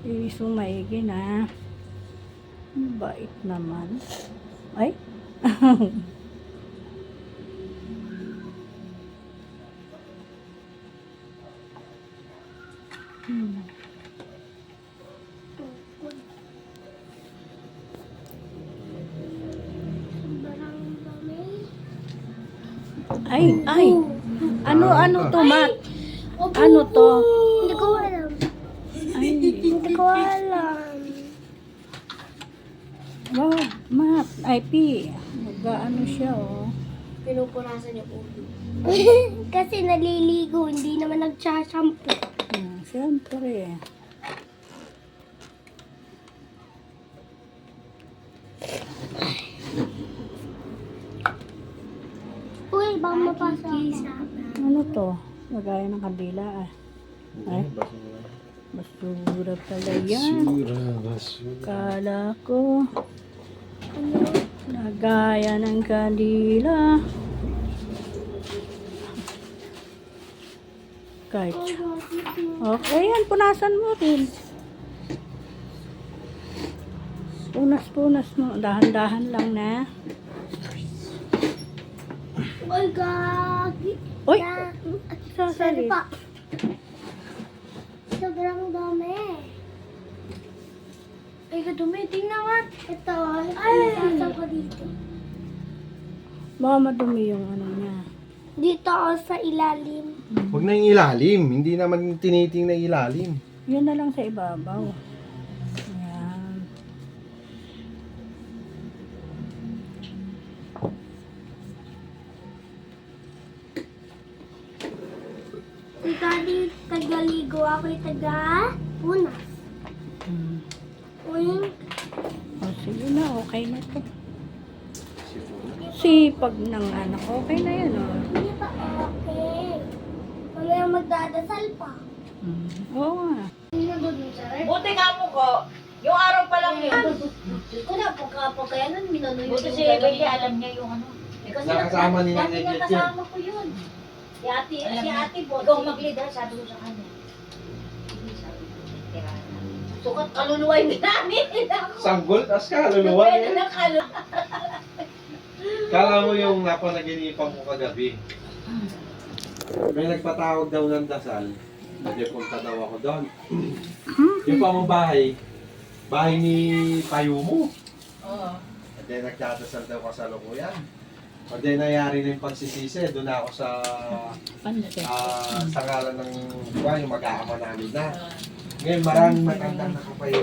Iso maigi na. Bait naman. Ay? Ay. Ano to, Mat? Ano to? Hindi ko alam. Ay, Hindi ko alam. wow, Mat. Ay, Pi. Nag-ano siya, oh. Pinupunasan yung ulo. Kasi naliligo, hindi naman nagsashampoo. Siyempre. Uy, baka mapasa ako. Ano to? Lagaya ng kandila, ah. Ay, basura pala yan. Basura. Kala ko, Ano? lagaya ng kandila. Kahit. Okay, yan. Punasan mo rin. Punas mo. Dahan-dahan lang na. Uy, gagi. Uy! Sorry Sasalit. pa. Sobrang dami. Ay, kadumi. Tingnan nga. Ito. Ay, sasa ko dito. Baka madumi yung ano niya. Dito ako sa ilalim. Huwag na yung ilalim. Hindi naman tiniting na ilalim. Yun na lang sa ibabaw. Ayan. Ikaw din tagaligo. Ako'y taga-punas. Uy, O, sige na. Okay na to. Sipag ng anak. Okay na yan, oh. hindi pa okay. Mamaya magdadasal pa. Oo nga. Sino doon sa red? Buti nga mo ko, yung araw pa lang yun. Ito na, pagkayanan, minanoy Buti si Evelyn, alam niya yung ano. Eh, kasi Nakasama ni dati Nanay niya Gretchen. kasama ko yun. Si ate po. Ikaw mag-lead ha, sabi ko sa kanya. Hindi, sabi ko, tirahan na. Sukat kaluluwa yung ginamit. Sanggol, tas kaluluwa. Pwede na kaluluwa. Kala mo yung napanaginipan ko kagabi. May nagpatawag daw ng dasal. Nagpunta daw ako doon. Yung pambahay, bahay ni Payo mo. Oo. At then nagdadasal daw kasalukuyan. At then nangyari na yung pagsisisi, doon ako sa Pansit. sa ngalan ng buwan, yung mag-aama namin na. Ngayon maraming matandang nakapayo.